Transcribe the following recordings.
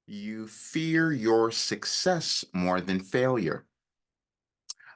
You fear your success more than failure.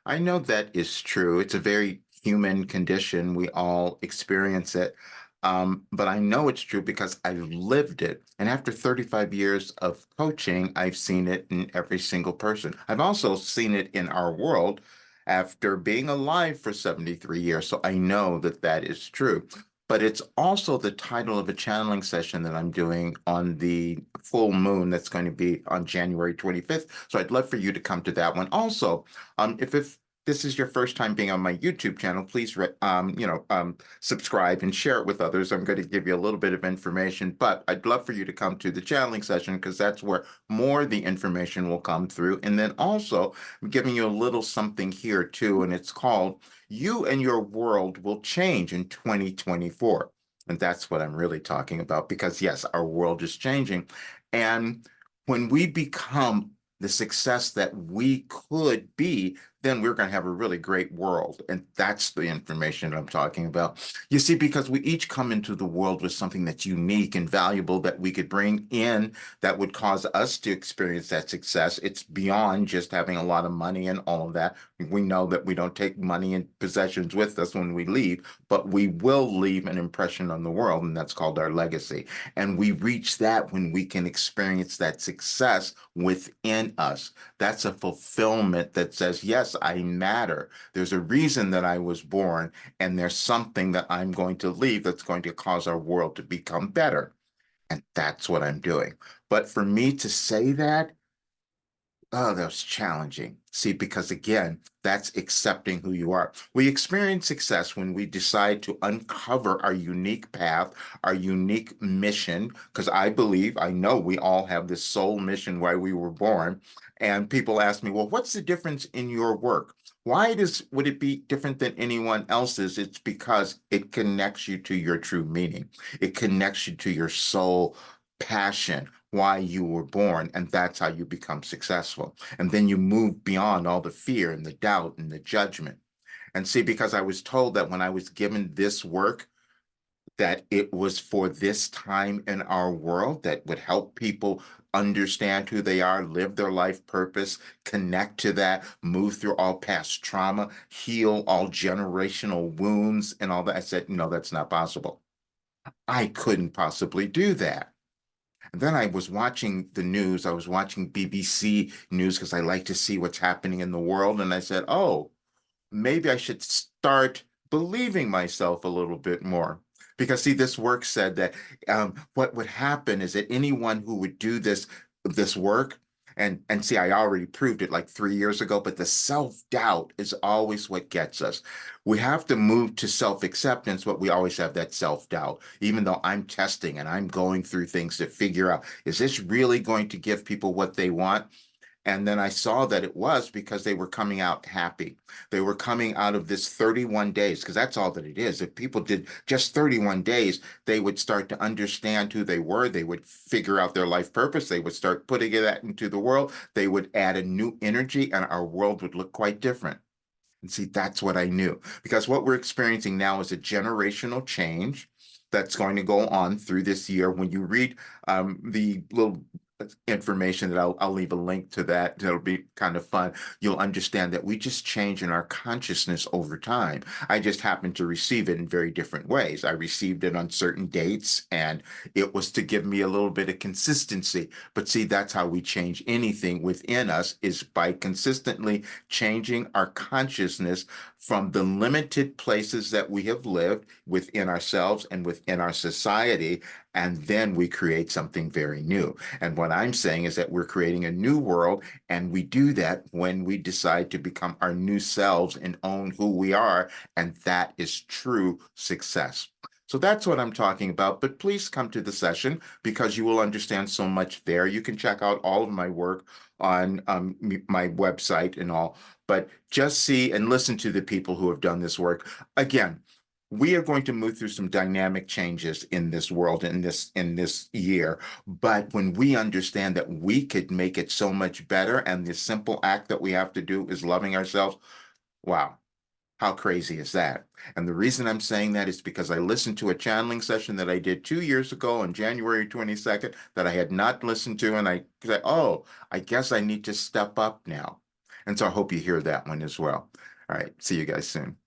I know that is true. It's a very human condition. We all experience it. But I know it's true because I've lived it. And after 35 years of coaching, I've seen it in every single person. I've also seen it in our world after being alive for 73 years. So I know that that is true. But it's also the title of a channeling session that I'm doing on the full moon that's going to be on January 25th. So I'd love for you to come to that one. Also, if this is your first time being on my YouTube channel, please subscribe and share it with others. I'm going to give you a little bit of information, but I'd love for you to come to the channeling session because that's where more of the information will come through. And then also I'm giving you a little something here too, and it's called "You and Your World Will Change in 2024." And that's what I'm really talking about because yes, our world is changing. And when we become the success that we could be, then we're going to have a really great world. And that's the information that I'm talking about. You see, because we each come into the world with something that's unique and valuable that we could bring in that would cause us to experience that success. It's beyond just having a lot of money and all of that. We know that we don't take money and possessions with us when we leave, but we will leave an impression on the world, and that's called our legacy. And we reach that when we can experience that success within us. That's a fulfillment that says, yes, I matter. There's a reason that I was born, and there's something that I'm going to leave that's going to cause our world to become better. And that's what I'm doing. But for me to say that, oh, that was challenging. See, because again, that's accepting who you are. We experience success when we decide to uncover our unique path, our unique mission, because I know we all have this soul mission why we were born. And people ask me, well, what's the difference in your work? Would it be different than anyone else's? It's because it connects you to your true meaning. It connects you to your soul passion, why you were born, and that's how you become successful. And then you move beyond all the fear and the doubt and the judgment. And see, because I was told that when I was given this work, that it was for this time in our world that would help people understand who they are, live their life purpose, connect to that, move through all past trauma, heal all generational wounds, and all that. I said, no, that's not possible. I couldn't possibly do that. And then I was watching the news. I was watching BBC news because I like to see what's happening in the world. And I said, oh, maybe I should start believing myself a little bit more. Because see, this work said that what would happen is that anyone who would do this work, and see, I already proved it like 3 years ago, but the self-doubt is always what gets us. We have to move to self-acceptance, but we always have that self-doubt. Even though I'm testing and I'm going through things to figure out, is this really going to give people what they want? And then I saw that it was because they were coming out happy. They were coming out of this 31 days, because that's all that it is. If people did just 31 days, they would start to understand who they were. They would figure out their life purpose. They would start putting that into the world. They would add a new energy, and our world would look quite different. And see, that's what I knew. Because what we're experiencing now is a generational change that's going to go on through this year. When you read the little information that I'll leave a link to that, that'll be kind of fun. You'll understand that we just change in our consciousness over time. I just happen to receive it in very different ways. I received it on certain dates, and it was to give me a little bit of consistency. But see, that's how we change anything within us, is by consistently changing our consciousness from the limited places that we have lived within ourselves and within our society, and then we create something very new. And what I'm saying is that we're creating a new world, and we do that when we decide to become our new selves and own who we are, and that is true success. So that's what I'm talking about. But please come to the session because you will understand so much there. You can check out all of my work on my website and all, but just see and listen to the people who have done this work. Again, we are going to move through some dynamic changes in this world in this year, but when we understand that we could make it so much better, and the simple act that we have to do is loving ourselves, wow, How crazy is that? And the reason I'm saying that is because I listened to a channeling session that I did 2 years ago on January 22nd that I had not listened to. And I said, oh, I guess I need to step up now. And so I hope you hear that one as well. All right. See you guys soon.